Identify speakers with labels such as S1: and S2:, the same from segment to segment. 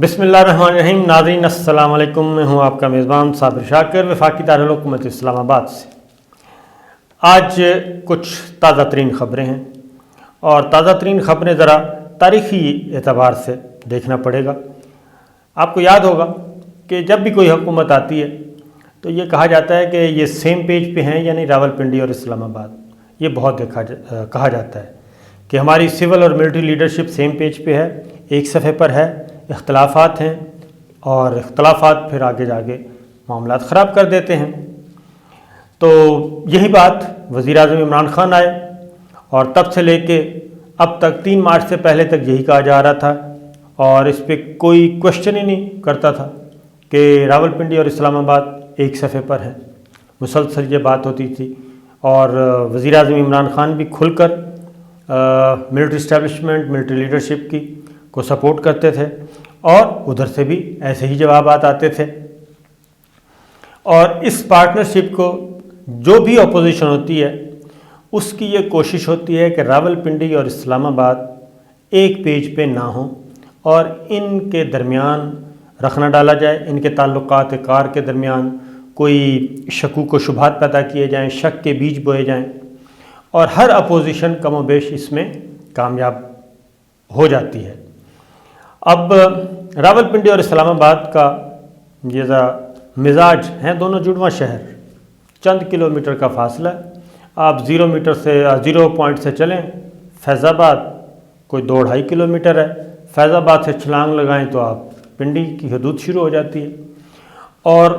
S1: بسم اللہ الرحمن الرحیم۔ ناظرین السلام علیکم، میں ہوں آپ کا میزبان صابر شاکر، وفاقی دارالحکومت اسلام آباد سے۔ آج کچھ تازہ ترین خبریں ہیں، اور تازہ ترین خبریں ذرا تاریخی اعتبار سے دیکھنا پڑے گا۔ آپ کو یاد ہوگا کہ جب بھی کوئی حکومت آتی ہے تو یہ کہا جاتا ہے کہ یہ سیم پیج پہ ہیں، یعنی راولپنڈی اور اسلام آباد۔ یہ بہت کہا جاتا ہے کہ ہماری سول اور ملٹری لیڈرشپ سیم پیج پہ ہے، ایک صفحے پر ہے، اختلافات ہیں، اور اختلافات پھر آگے جا کے معاملات خراب کر دیتے ہیں۔ تو یہی بات وزیر اعظم عمران خان آئے، اور تب سے لے کے اب تک 3 مارچ سے پہلے تک یہی کہا جا رہا تھا، اور اس پہ کوئی کوشچن ہی نہیں کرتا تھا کہ راولپنڈی اور اسلام آباد ایک صفحے پر ہیں۔ مسلسل یہ بات ہوتی تھی، اور وزیر اعظم عمران خان بھی کھل کر ملٹری اسٹیبلشمنٹ، ملٹری لیڈرشپ کی کو سپورٹ کرتے تھے، اور ادھر سے بھی ایسے ہی جوابات آتے تھے۔ اور اس پارٹنرشپ کو جو بھی اپوزیشن ہوتی ہے اس کی یہ کوشش ہوتی ہے کہ راولپنڈی اور اسلام آباد ایک پیج پہ نہ ہوں، اور ان کے درمیان رخ نہ ڈالا جائے، ان کے تعلقات کار کے درمیان کوئی شکوک و شبہات پیدا کیے جائیں، شک کے بیج بوئے جائیں، اور ہر اپوزیشن کم و بیش اس میں کامیاب ہو جاتی ہے۔ اب راولپنڈی اور اسلام آباد کا یہ مزاج ہیں، دونوں جڑواں شہر، چند کلومیٹر کا فاصلہ ہے۔ آپ 0 پوائنٹ سے چلیں، فیض آباد کوئی 2-2.5 کلومیٹر ہے، فیض آباد سے چھلانگ لگائیں تو آپ پنڈی کی حدود شروع ہو جاتی ہے، اور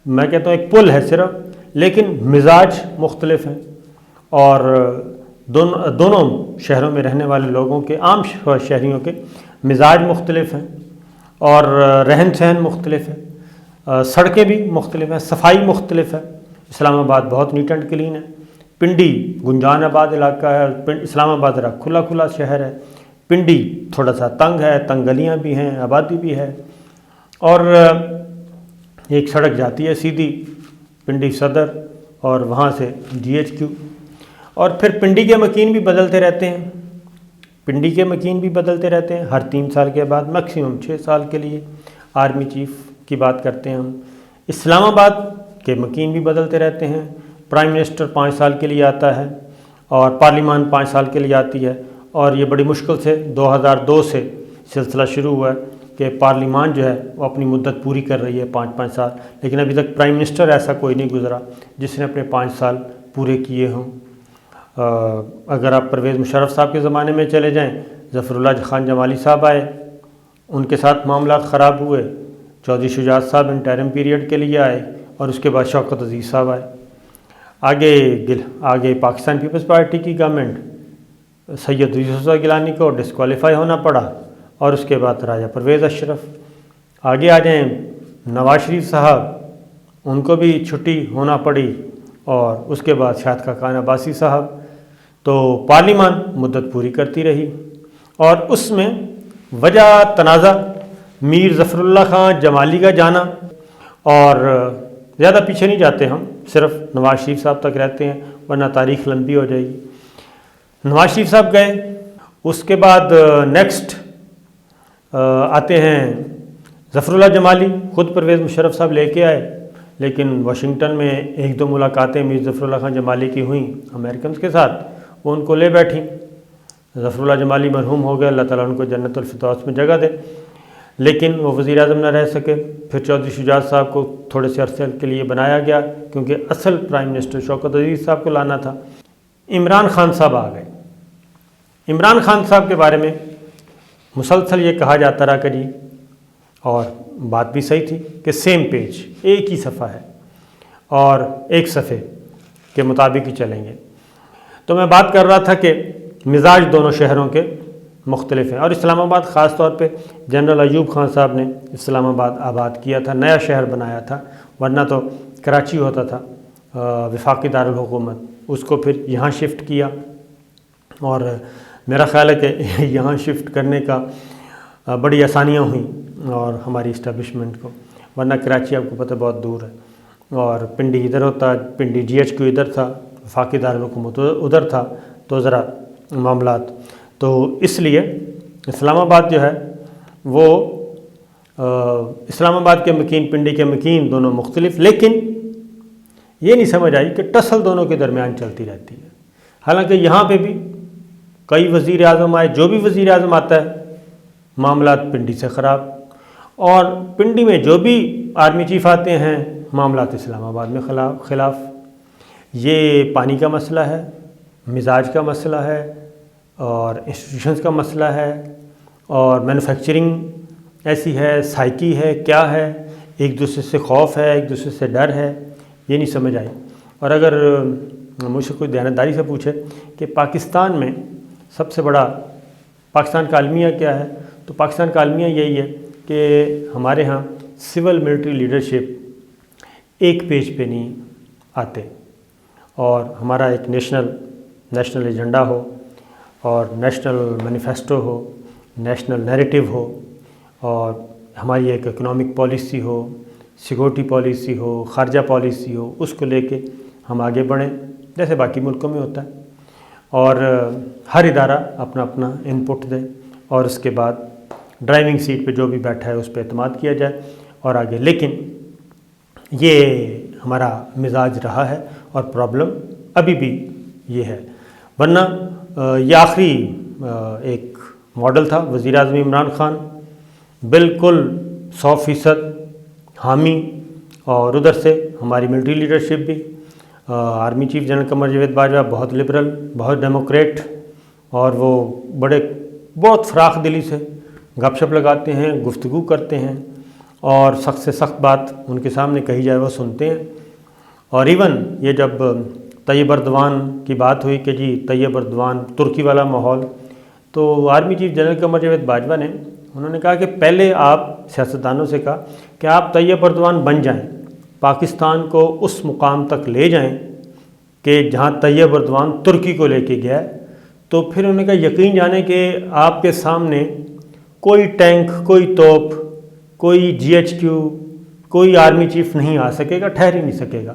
S1: میں کہتا ہوں ایک پل ہے صرف، لیکن مزاج مختلف ہیں، اور دونوں شہروں میں رہنے والے لوگوں کے، عام شہریوں کے مزاج مختلف ہیں، اور رہن سہن مختلف ہے، سڑکیں بھی مختلف ہیں، صفائی مختلف ہے۔ اسلام آباد بہت نیٹ اینڈ کلین ہے، پنڈی گنجان آباد علاقہ ہے، اسلام آباد ذرا کھلا شہر ہے، پنڈی تھوڑا سا تنگ ہے، تنگ گلیاں بھی ہیں، آبادی بھی ہے، اور ایک سڑک جاتی ہے سیدھی پنڈی صدر، اور وہاں سے GHQ، اور پھر پنڈی کے مکین بھی بدلتے رہتے ہیں، ہر 3 سال کے بعد، میکسیمم 6 سال کے لیے آرمی چیف کی بات کرتے ہیں ہم۔ اسلام آباد کے مکین بھی بدلتے رہتے ہیں، پرائم منسٹر 5 سال کے لیے آتا ہے، اور پارلیمان 5 سال کے لیے آتی ہے، اور یہ بڑی مشکل سے 2002 سے سلسلہ شروع ہوا ہے کہ پارلیمان جو ہے وہ اپنی مدت پوری کر رہی ہے 5 سال، لیکن ابھی تک پرائم منسٹر ایسا کوئی نہیں گزرا جس نے اپنے 5 سال پورے کیے ہوں۔ اگر آپ پرویز مشرف صاحب کے زمانے میں چلے جائیں، ظفر اللہ خان جمالی صاحب آئے، ان کے ساتھ معاملات خراب ہوئے، چودھری شجاعت صاحب انٹرم پیریڈ کے لیے آئے، اور اس کے بعد شوکت عزیز صاحب آئے۔ آگے پاکستان پیپلز پارٹی کی گورنمنٹ، سید یوسف گیلانی کو ڈسکوالیفائی ہونا پڑا، اور اس کے بعد راجہ پرویز اشرف۔ آگے آ جائیں نواز شریف صاحب، ان کو بھی چھٹی ہونا پڑی، اور اس کے بعد شاہد خاقان عباسی صاحب۔ تو پارلیمان مدت پوری کرتی رہی، اور اس میں وجہ تنازع میر ظفر اللہ خان جمالی کا جانا، اور زیادہ پیچھے نہیں جاتے ہم، صرف نواز شریف صاحب تک رہتے ہیں ورنہ تاریخ لمبی ہو جائے گی۔ نواز شریف صاحب گئے، اس کے بعد نیکسٹ آتے ہیں ظفر اللہ جمالی، خود پرویز مشرف صاحب لے کے آئے، لیکن واشنگٹن میں 1-2 ملاقاتیں میر ظفر اللہ خان جمالی کی ہوئیں امریکنز کے ساتھ، وہ ان کو لے بیٹھیں۔ ظفر اللہ جمالی مرحوم ہو گئے، اللہ تعالیٰ ان کو جنت الفردوس میں جگہ دے، لیکن وہ وزیر اعظم نہ رہ سکے۔ پھر چودھری شجاعت صاحب کو تھوڑے سے عرصے کے لیے بنایا گیا، کیونکہ اصل پرائم منسٹر شوکت عزیز صاحب کو لانا تھا۔ عمران خان صاحب آ گئے۔ عمران خان صاحب کے بارے میں مسلسل یہ کہا جاتا رہا کہ جی، اور بات بھی صحیح تھی کہ سیم پیج، ایک ہی صفحہ ہے، اور ایک صفحے کے مطابق ہی چلیں گے۔ تو میں بات کر رہا تھا کہ مزاج دونوں شہروں کے مختلف ہیں، اور اسلام آباد خاص طور پہ جنرل ایوب خان صاحب نے اسلام آباد آباد کیا تھا، نیا شہر بنایا تھا، ورنہ تو کراچی ہوتا تھا وفاقی دارالحکومت، اس کو پھر یہاں شفٹ کیا، اور میرا خیال ہے کہ یہاں شفٹ کرنے کا بڑی آسانیاں ہوئیں اور ہماری اسٹیبلشمنٹ کو، ورنہ کراچی آپ کو پتہ بہت دور ہے، اور پنڈی ادھر ہوتا، پنڈی GHQ ادھر تھا، وفاقی دارالحکومت ادھر تھا، تو ذرا معاملات، تو اس لیے اسلام آباد جو ہے وہ اسلام آباد کے مکین، پنڈی کے مکین دونوں مختلف، لیکن یہ نہیں سمجھ آئی کہ ٹسل دونوں کے درمیان چلتی رہتی ہے۔ حالانکہ یہاں پہ بھی کئی وزیر اعظم آئے، جو بھی وزیر اعظم آتا ہے معاملات پنڈی سے خراب، اور پنڈی میں جو بھی آرمی چیف آتے ہیں معاملات اسلام آباد میں خلاف۔ یہ پانی کا مسئلہ ہے، مزاج کا مسئلہ ہے، اور انسٹیٹیوشنز کا مسئلہ ہے، اور مینوفیکچرنگ ایسی ہے، سائیکی ہے، کیا ہے، ایک دوسرے سے خوف ہے، ایک دوسرے سے ڈر ہے، یہ نہیں سمجھ آئی۔ اور اگر مجھ سے کوئی دیانتداری سے پوچھے کہ پاکستان میں سب سے بڑا پاکستان کا المیہ کیا ہے، تو پاکستان کا المیہ یہی ہے کہ ہمارے ہاں سول ملٹری لیڈرشپ ایک پیج پہ نہیں آتے، اور ہمارا ایک نیشنل ایجنڈا ہو، اور نیشنل مینیفیسٹو ہو، نیشنل نیریٹو ہو، اور ہماری ایک اکنامک پالیسی ہو، سیکورٹی پالیسی ہو، خارجہ پالیسی ہو، اس کو لے کے ہم آگے بڑھیں جیسے باقی ملکوں میں ہوتا ہے، اور ہر ادارہ اپنا اپنا انپٹ دے، اور اس کے بعد ڈرائیونگ سیٹ پہ جو بھی بیٹھا ہے اس پہ اعتماد کیا جائے اور آگے۔ لیکن یہ ہمارا مزاج رہا ہے، اور پرابلم ابھی بھی یہ ہے، ورنہ یہ آخری ایک ماڈل تھا وزیر اعظم عمران خان، بالکل 100% حامی، اور ادھر سے ہماری ملٹری لیڈرشپ بھی، army chief general Qamar Javed Bajwa بہت لبرل، بہت ڈیموکریٹ، اور وہ بہت فراخ دلی سے گپ شپ لگاتے ہیں، گفتگو کرتے ہیں، اور سخت سے سخت بات ان کے سامنے کہی جائے وہ سنتے ہیں۔ اور ایون یہ جب طیب اردوان کی بات ہوئی کہ جی طیب اردوان ترکی والا ماحول، تو army chief general Qamar Javed Bajwa نے انہوں نے کہا کہ پہلے آپ سیاستدانوں سے کہا کہ آپ طیب اردوان بن جائیں، پاکستان کو اس مقام تک لے جائیں کہ جہاں طیب اردوان ترکی کو لے کے گیا، تو پھر انہوں نے کہا یقین جانیں کہ آپ کے سامنے کوئی ٹینک، کوئی توپ، کوئی GHQ، کوئی آرمی چیف نہیں آ سکے گا، ٹھہر ہی نہیں سکے گا،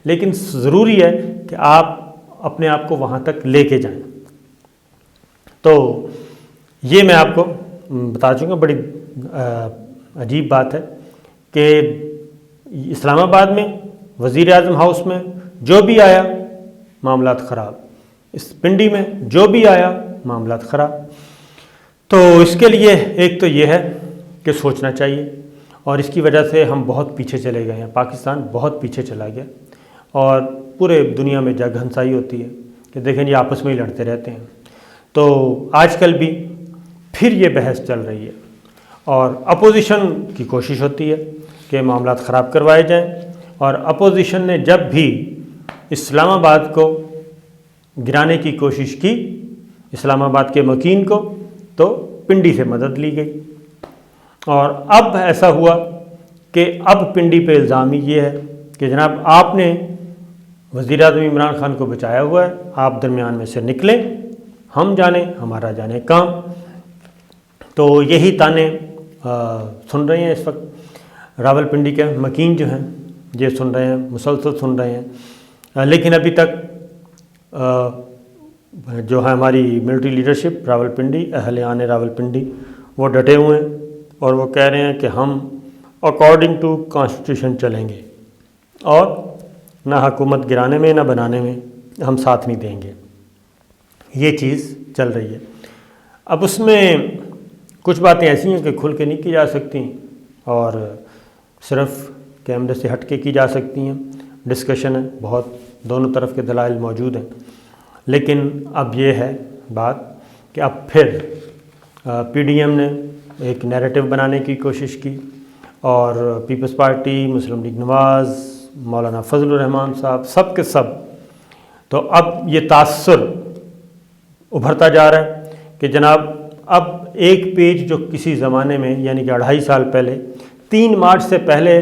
S1: لیکن ضروری ہے کہ آپ اپنے آپ کو وہاں تک لے کے جائیں۔ تو یہ میں آپ کو بتا چکا، بڑی عجیب بات ہے کہ اسلام آباد میں وزیر اعظم ہاؤس میں جو بھی آیا معاملات خراب، اس پنڈی میں جو بھی آیا معاملات خراب۔ تو اس کے لیے ایک تو یہ ہے کہ سوچنا چاہیے، اور اس کی وجہ سے ہم بہت پیچھے چلے گئے ہیں، پاکستان بہت پیچھے چلا گیا، اور پورے دنیا میں جگ ہنسائی ہوتی ہے کہ دیکھیں یہ آپس میں ہی لڑتے رہتے ہیں۔ تو آج کل بھی پھر یہ بحث چل رہی ہے، اور اپوزیشن کی کوشش ہوتی ہے کہ معاملات خراب کروائے جائیں، اور اپوزیشن نے جب بھی اسلام آباد کو گرانے کی کوشش کی، اسلام آباد کے مکین کو، تو پنڈی سے مدد لی گئی، اور اب ایسا ہوا کہ اب پنڈی پہ الزام یہ ہے کہ جناب آپ نے وزیر اعظم عمران خان کو بچایا ہوا ہے، آپ درمیان میں سے نکلیں، ہم جانیں ہمارا جانے کام۔ تو یہی تانے سن رہے ہیں اس وقت راول پنڈی کے مکین جو ہیں، یہ سن رہے ہیں، مسلسل سن رہے ہیں، لیکن ابھی تک جو ہے ہماری ملٹری لیڈرشپ راول پنڈی، اہل راول پنڈی، وہ ڈٹے ہوئے ہیں، اور وہ کہہ رہے ہیں کہ ہم اکارڈنگ ٹو کانسٹیٹیوشن چلیں گے، اور نہ حکومت گرانے میں نہ بنانے میں ہم ساتھ نہیں دیں گے۔ یہ چیز چل رہی ہے۔ اب اس میں کچھ باتیں ایسی ہیں کہ کھل کے نہیں کی جا سکتی، اور صرف کیمرے سے ہٹ کے کی جا سکتی ہیں، ڈسکشن ہے، بہت دونوں طرف کے دلائل موجود ہیں، لیکن اب یہ ہے بات کہ اب پھر PDM نے ایک نیریٹو بنانے کی کوشش کی، اور پیپلز پارٹی، مسلم لیگ نواز، مولانا فضل الرحمان صاحب، سب کے سب، تو اب یہ تاثر ابھرتا جا رہا ہے کہ جناب اب ایک پیج جو کسی زمانے میں یعنی کہ 2.5 سال پہلے 3 مارچ سے پہلے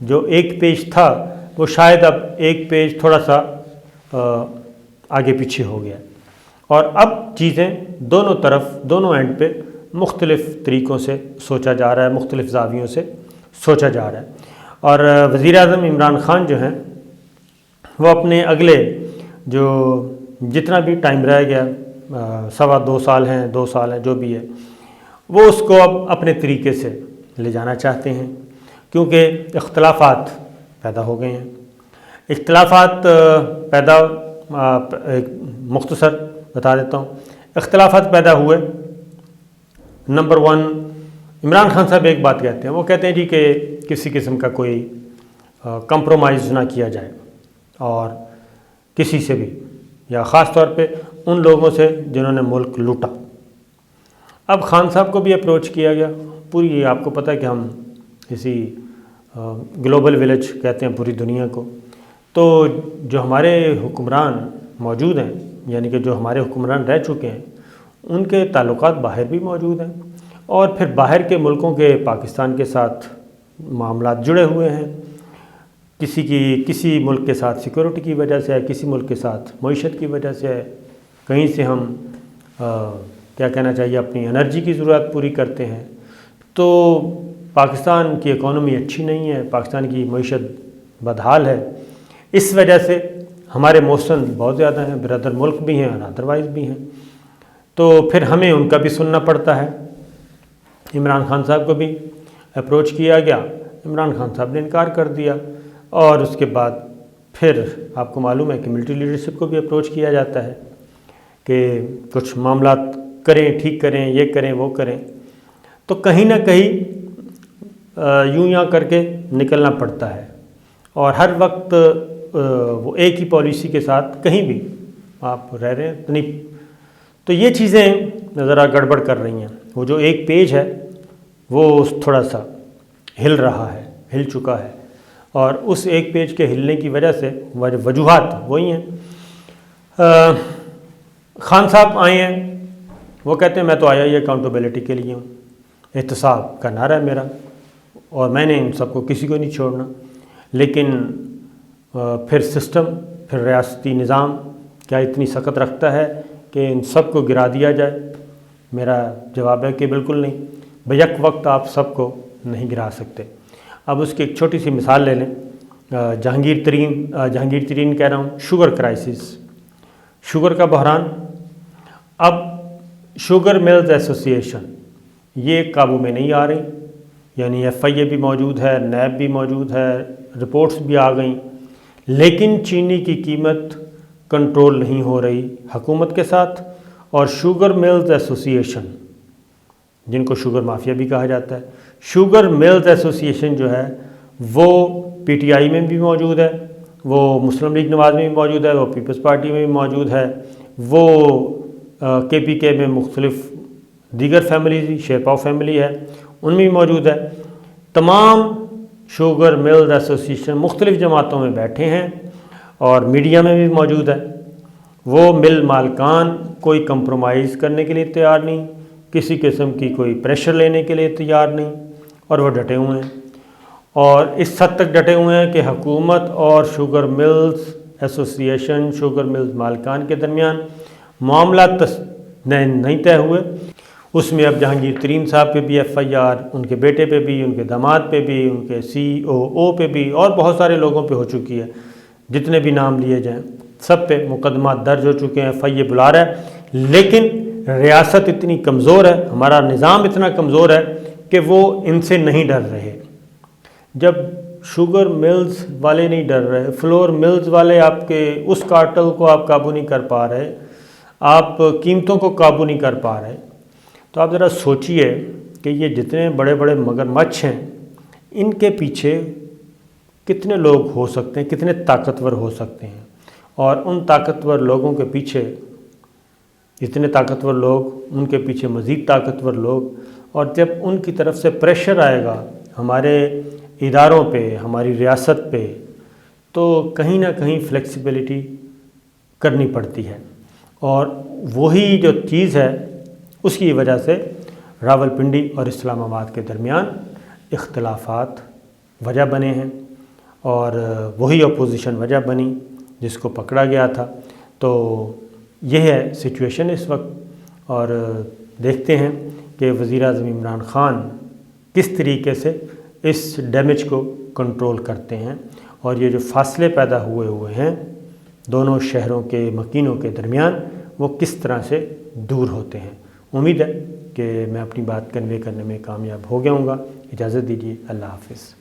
S1: جو ایک پیج تھا، وہ شاید اب ایک پیج تھوڑا سا آگے پیچھے ہو گیا، اور اب چیزیں دونوں طرف، دونوں اینڈ پہ مختلف طریقوں سے سوچا جا رہا ہے، مختلف زاویوں سے سوچا جا رہا ہے۔ اور وزیر اعظم عمران خان جو ہیں وہ اپنے اگلے جو جتنا بھی ٹائم رہ گیا، 2.25 سال ہیں، 2 سال ہیں، جو بھی ہے، وہ اس کو اب اپنے طریقے سے لے جانا چاہتے ہیں، کیونکہ اختلافات پیدا ہو گئے ہیں۔ اختلافات پیدا مختصر بتا دیتا ہوں، اختلافات پیدا ہوئے۔ نمبر 1، عمران خان صاحب ایک بات کہتے ہیں، وہ کہتے ہیں جی کہ کسی قسم کا کوئی کمپرومائز نہ کیا جائے، اور کسی سے بھی، یا خاص طور پہ ان لوگوں سے جنہوں نے ملک لوٹا۔ اب خان صاحب کو بھی اپروچ کیا گیا، پوری آپ کو پتہ ہے کہ ہم اسی گلوبل ولیج کہتے ہیں پوری دنیا کو، تو جو ہمارے حکمران موجود ہیں، یعنی کہ جو ہمارے حکمران رہ چکے ہیں، ان کے تعلقات باہر بھی موجود ہیں، اور پھر باہر کے ملکوں کے پاکستان کے ساتھ معاملات جڑے ہوئے ہیں، کسی ملک کے ساتھ سیکورٹی کی وجہ سے ہے، کسی ملک کے ساتھ معیشت کی وجہ سے ہے، کہیں سے ہم کیا کہنا چاہیے اپنی انرجی کی ضرورت پوری کرتے ہیں۔ تو پاکستان کی اکانومی اچھی نہیں ہے، پاکستان کی معیشت بدحال ہے، اس وجہ سے ہمارے موسم بہت زیادہ ہیں، برادر ملک بھی ہیں اور ادروائز بھی ہیں، تو پھر ہمیں ان کا بھی سننا پڑتا ہے۔ عمران خان صاحب کو بھی اپروچ کیا گیا، عمران خان صاحب نے انکار کر دیا، اور اس کے بعد پھر آپ کو معلوم ہے کہ ملٹری لیڈرشپ کو بھی اپروچ کیا جاتا ہے کہ کچھ معاملات کریں، ٹھیک کریں، یہ کریں، وہ کریں، تو کہیں نہ کہیں یوں یا کر کے نکلنا پڑتا ہے، اور ہر وقت وہ ایک ہی پالیسی کے ساتھ کہیں بھی آپ رہ رہے ہیں نہیں، تو یہ چیزیں ذرا گڑبڑ کر رہی ہیں۔ وہ جو ایک پیج ہے وہ تھوڑا سا ہل رہا ہے، ہل چکا ہے، اور اس ایک پیج کے ہلنے کی وجہ سے وجوہات وہی ہیں۔ خان صاحب آئے ہیں، وہ کہتے ہیں میں تو آیا ہی اکاؤنٹیبلٹی کے لیے ہوں، احتساب کا نعرہ ہے میرا، اور میں نے ان سب کو کسی کو نہیں چھوڑنا، لیکن پھر سسٹم، پھر ریاستی نظام کیا اتنی سخت رکھتا ہے کہ ان سب کو گرا دیا جائے؟ میرا جواب ہے کہ بالکل نہیں، بیک وقت آپ سب کو نہیں گرا سکتے۔ اب اس کی ایک چھوٹی سی مثال لے لیں، جہانگیر ترین کہہ رہا ہوں، شوگر کرائسس، شوگر کا بحران۔ اب شوگر ملز ایسوسی ایشن یہ قابو میں نہیں آ رہی، یعنی ایف آئی اے بھی موجود ہے، نیب بھی موجود ہے، رپورٹس بھی آ گئیں، لیکن چینی کی قیمت کنٹرول نہیں ہو رہی حکومت کے ساتھ، اور شوگر ملز ایسوسی ایشن، جن کو شوگر مافیا بھی کہا جاتا ہے، شوگر ملز ایسوسی ایشن جو ہے وہ پی ٹی آئی میں بھی موجود ہے، وہ مسلم لیگ نواز میں بھی موجود ہے، وہ پیپلز پارٹی میں بھی موجود ہے، وہ کے پی کے میں مختلف دیگر فیملی، شیرپاؤ فیملی ہے، ان میں بھی موجود ہے۔ تمام شوگر ملز ایسوسی ایشن مختلف جماعتوں میں بیٹھے ہیں، اور میڈیا میں بھی موجود ہے۔ وہ مل مالکان کوئی کمپرومائز کرنے کے لیے تیار نہیں، کسی قسم کی کوئی پریشر لینے کے لیے تیار نہیں، اور وہ ڈٹے ہوئے ہیں، اور اس حد تک ڈٹے ہوئے ہیں کہ حکومت اور شوگر ملز ایسوسی ایشن، شوگر ملز مالکان کے درمیان معاملات نہیں طے ہوئے۔ اس میں اب جہانگیر ترین صاحب پہ بھی ایف آئی آر، ان کے بیٹے پہ بھی، ان کے داماد پہ بھی، ان کے سی او پہ بھی، اور بہت سارے لوگوں پہ ہو چکی ہے، جتنے بھی نام لیے جائیں سب پہ مقدمات درج ہو چکے ہیں، ایف آئی اے بلا رہا ہے، لیکن ریاست اتنی کمزور ہے، ہمارا نظام اتنا کمزور ہے کہ وہ ان سے نہیں ڈر رہے۔ جب شوگر ملز والے نہیں ڈر رہے، فلور ملز والے آپ کے اس کارٹل کو آپ قابو نہیں کر پا رہے، آپ قیمتوں کو قابو نہیں کر پا رہے، تو آپ ذرا سوچئے کہ یہ جتنے بڑے بڑے مگرمچھ ہیں، ان کے پیچھے کتنے لوگ ہو سکتے ہیں، کتنے طاقتور ہو سکتے ہیں، اور ان طاقتور لوگوں کے پیچھے اتنے طاقتور لوگ، ان کے پیچھے مزید طاقتور لوگ، اور جب ان کی طرف سے پریشر آئے گا ہمارے اداروں پہ، ہماری ریاست پہ، تو کہیں نہ کہیں فلیکسیبلٹی کرنی پڑتی ہے، اور وہی جو چیز ہے اس کی وجہ سے راولپنڈی اور اسلام آباد کے درمیان اختلافات وجہ بنے ہیں، اور وہی اپوزیشن وجہ بنی جس کو پکڑا گیا تھا۔ تو یہ ہے سچویشن اس وقت، اور دیکھتے ہیں کہ وزیر اعظم عمران خان کس طریقے سے اس ڈیمیج کو کنٹرول کرتے ہیں، اور یہ جو فاصلے پیدا ہوئے ہیں دونوں شہروں کے مکینوں کے درمیان، وہ کس طرح سے دور ہوتے ہیں۔ امید ہے کہ میں اپنی بات کنوے کرنے میں کامیاب ہو گیا ہوں گا۔ اجازت دیجیے، اللہ حافظ۔